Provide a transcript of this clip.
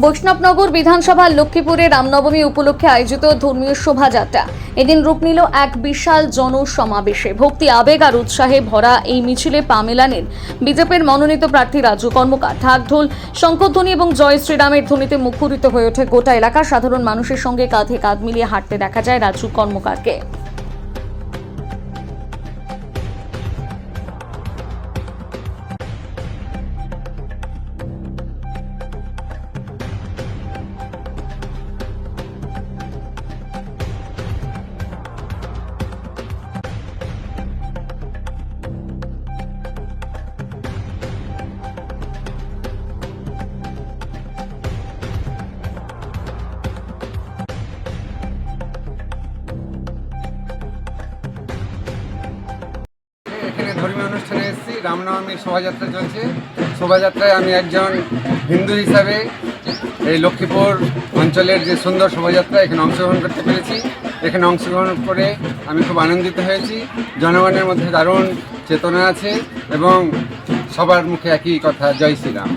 বৈষ্ণবনগর বিধানসভার লক্ষ্মীপুরে রামনবমী উপলক্ষে আয়োজিত ধর্মীয় শোভাযাত্রা এদিন রূপ নিল এক বিশাল জনসমাবেশে। ভক্তি, আবেগ আর উৎসাহে ভরা এই মিছিলে পা মেলালেন বিজেপির মনোনীত প্রার্থী রাজু কর্মকার। ঢাক, ঢোল, শঙ্খধ্বনি এবং জয় শ্রীরামের ধ্বনিতে মুখরিত হয়ে ওঠে গোটা এলাকা। সাধারণ মানুষের সঙ্গে কাঁধে কাঁধ মিলিয়ে হাঁটতে দেখা যায় রাজু কর্মকারকে। এখানে ধর্মীয় অনুষ্ঠানে এসেছি। রামনবমীর শোভাযাত্রা চলছে। শোভাযাত্রায় আমি একজন হিন্দু হিসাবে এই লক্ষ্মীপুর অঞ্চলের যে সুন্দর শোভাযাত্রা এখানে অংশগ্রহণ করতে পেরেছি। এখানে অংশগ্রহণ করে আমি খুব আনন্দিত হয়েছি। জনগণের মধ্যে দারুণ চেতনা আছে এবং সবার মুখে একই কথা, জয় শ্রীরাম।